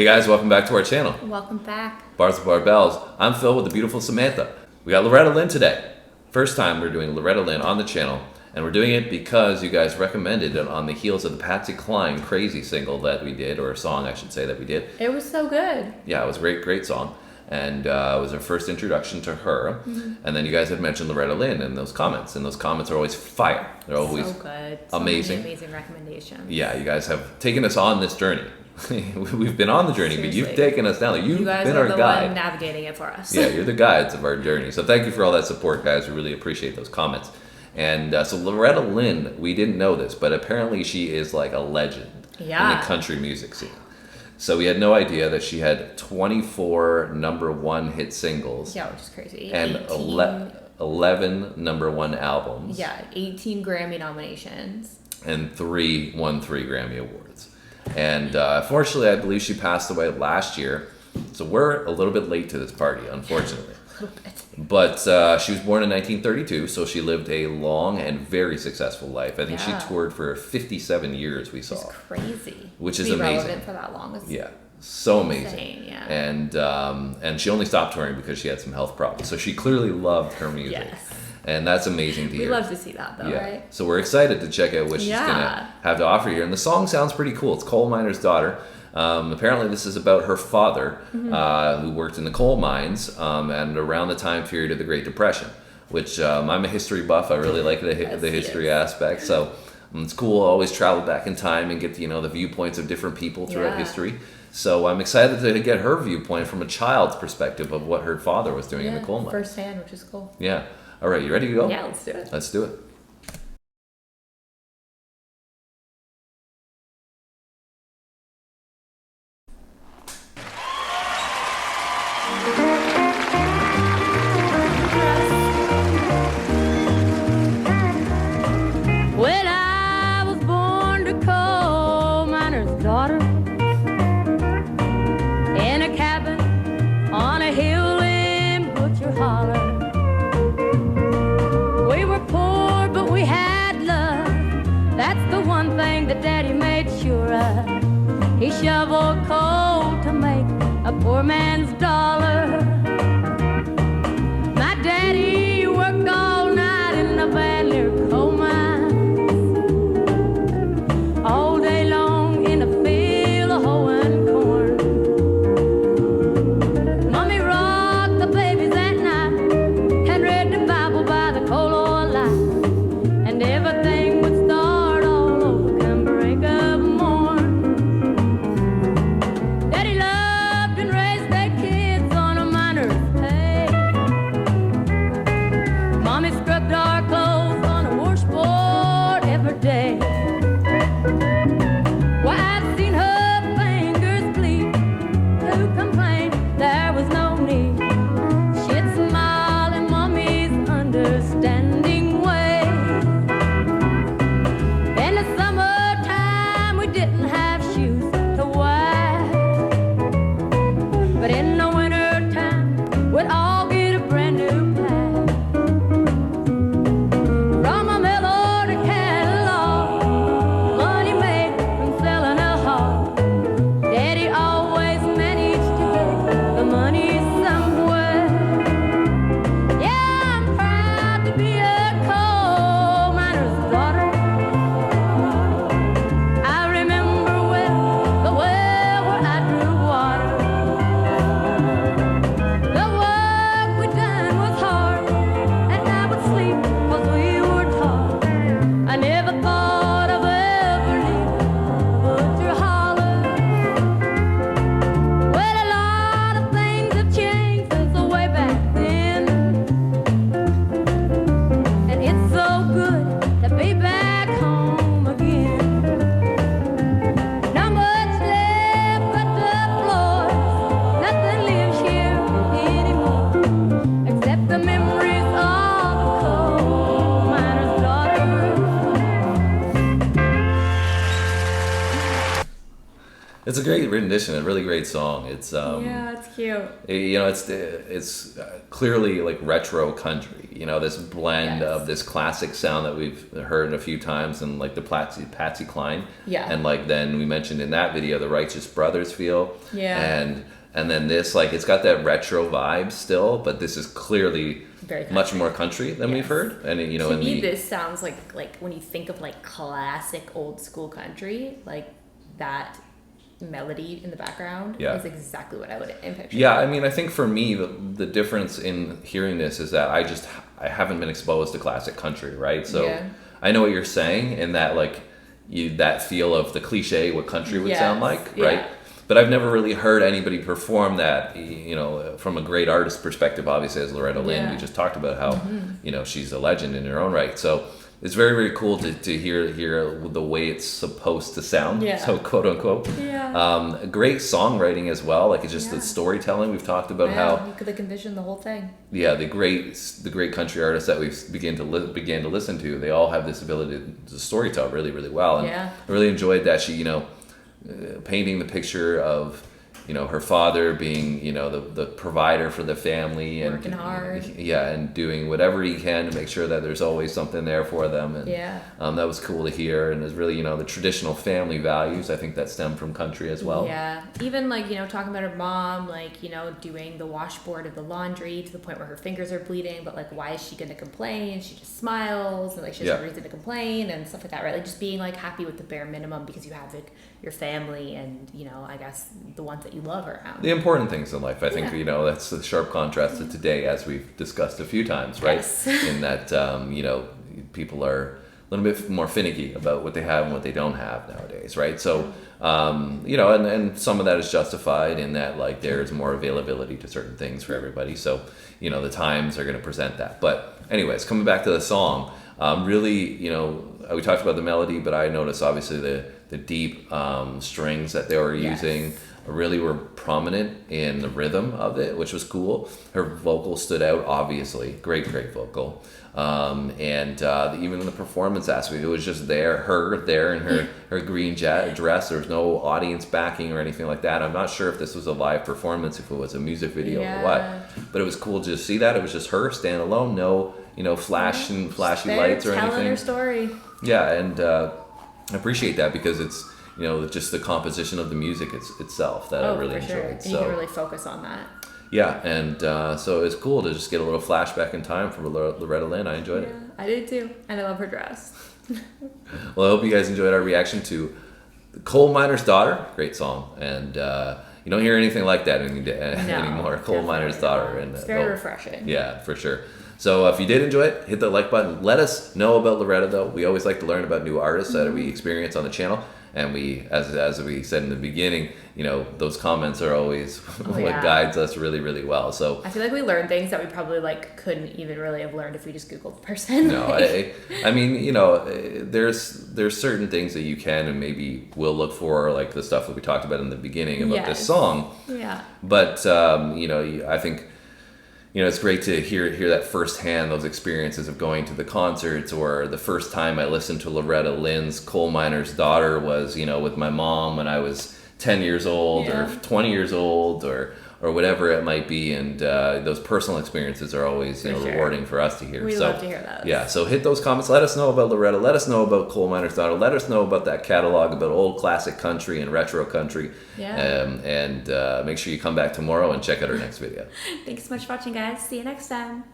Hey guys, welcome back to our channel. Welcome back. Bars with Barbells. I'm Phil with the beautiful Samantha. We got Loretta Lynn today. First time we're doing Loretta Lynn on the channel, and we're doing it because you guys recommended it on the heels of the Patsy Cline Crazy single that we did, or a song I should say that we did. It was so good. Yeah, it was a great song. And it was our first introduction to her. Mm-hmm. And then you guys had mentioned Loretta Lynn in those comments, and those comments are always fire. They're always so good. Amazing. So many amazing recommendations. Yeah, you guys have taken us on this journey. We've been on the journey, Seriously. but you've taken us down. You've you guys been are our the guide. one navigating it for us. Yeah, you're the guides of our journey. So thank you for all that support, guys. We really appreciate those comments. And so Loretta Lynn, we didn't know this, but apparently she is like a legend in the country music scene. So we had no idea that she had 24 #1 hit singles. Yeah, which is crazy. And 11 #1 albums. Yeah, 18 Grammy nominations. And 3 Grammy Awards. And unfortunately, I believe she passed away last year. So we're a little bit late to this party, unfortunately. A little bit. But she was born in 1932, so she lived a long and very successful life. I think she toured for 57 years, we saw. It's crazy. Which to is be amazing. relevant for that long. Yeah, so amazing. Insane, yeah. And she only stopped touring because she had some health problems. So she clearly loved her music. Yes. And that's amazing to hear. We love to see that, though, right? So we're excited to check out what she's going to have to offer here. And the song sounds pretty cool. It's Coal Miner's Daughter. Apparently this is about her father, who worked in the coal mines and around the time period of the Great Depression, which I'm a history buff. I really like the history aspect. So it's cool to always travel back in time and get the viewpoints of different people throughout history. So I'm excited to get her viewpoint from a child's perspective of what her father was doing in the coal mines. Firsthand, which is cool. Yeah. All right, you ready to go? Yeah, let's do it. Let's do it. Well, I was born to coal miner's daughter in a cabin on a hill in Butcher Holler. We were poor, but we had love. That's the one thing that Daddy made sure of. He shoveled coal to make a poor man's dollar. My daddy worked all night in the Van Leer coal mine, all day long in a field of hoeing corn. Mommy rocked the babies at night and read the Bible by the coal oil light, and everything would start all over come break of morn. Daddy loved and raised their kids on a mine It's a great rendition, a really great song. It's yeah, it's cute. it's clearly like retro country. This blend Yes. of this classic sound that we've heard a few times, and like the Patsy Cline. Yeah. And like then we mentioned in that video the Righteous Brothers feel. Yeah. And then this, like, it's got that retro vibe still, but this is clearly Very country. much more country than we've Yes. heard. And To me, this sounds like when you think of like classic old school country, like that melody in the background Yeah. is exactly what I would picture. Yeah, I mean, I think for me, the difference in hearing this is that I haven't been exposed to classic country, right? So Yeah. I know what you're saying in that, like, that feel of the cliche, what country would Yes, sound like, yeah. right? But I've never really heard anybody perform that, from a great artist perspective, obviously, as Loretta Lynn. Yeah. We just talked about how, she's a legend in her own right. So it's very, very cool to hear the way it's supposed to sound, Yeah. so quote unquote. Yeah. Great songwriting as well, like it's just Yeah. the storytelling. We've talked about Yeah, how, you could like envision the whole thing. yeah, the great country artists that we've began to listen to, they all have this ability to storytell really, really well. And Yeah. I really enjoyed that she, painting the picture of, her father being, the provider for the family and Working hard. Yeah, and doing whatever he can to make sure that there's always something there for them. And Yeah. that was cool to hear. And it's really, the traditional family values, I think that stem from country as well. Yeah. Even like, talking about her mom, like, doing the washboard of the laundry to the point where her fingers are bleeding, but like, why is she going to complain? She just smiles and like, she has no Yeah. reason to complain and stuff like that, right? Like just being like happy with the bare minimum because you have like your family and, I guess the ones that you love around. The important things in life, I think, Yeah. that's the sharp contrast to today, as we've discussed a few times, right? Yes. In that, people are a little bit more finicky about what they have and what they don't have nowadays, right? So, and some of that is justified in that, like, there's more availability to certain things for everybody. So, the times are going to present that. But anyways, coming back to the song, really, we talked about the melody, but I noticed obviously the deep strings that they were Yes. using really were prominent in the rhythm of it, which was cool. Her vocal stood out, obviously. Great vocal. And even in the performance aspect, it was just her there in her green dress. There was no audience backing or anything like that. I'm not sure if this was a live performance, if it was a music video or what. But it was cool to see that. It was just her, stand alone, no, flashy lights or telling anything. her story. Yeah, and I appreciate that because it's, just the composition of the music itself that I really for sure. enjoyed. And you can really focus on that. Yeah, and so it was cool to just get a little flashback in time from Loretta Lynn. I enjoyed it. I did too. And I love her dress. Well, I hope you guys enjoyed our reaction to The Coal Miner's Daughter. Great song. And you don't hear anything like that anymore. Coal Miner's Daughter. And it's very refreshing. Yeah, for sure. So if you did enjoy it, hit the like button. Let us know about Loretta, though. We always like to learn about new artists that we experience on the channel. And we, as we said in the beginning, those comments are always what guides us really, really well. So I feel like we learned things that we probably like couldn't even really have learned if we just Googled the person. No, I mean, there's certain things that you can and maybe will look for, like the stuff that we talked about in the beginning about this song. Yeah. But I think, it's great to hear that firsthand, those experiences of going to the concerts, or the first time I listened to Loretta Lynn's Coal Miner's Daughter was, with my mom when I was 10 years old or 20 years old or whatever it might be. And those personal experiences are always rewarding for us to hear. We love to hear those. Yeah, so hit those comments. Let us know about Loretta. Let us know about Coal Miner's Daughter. Let us know about that catalog, about old classic country and retro country. Yeah. And make sure you come back tomorrow and check out our next video. Thanks so much for watching, guys. See you next time.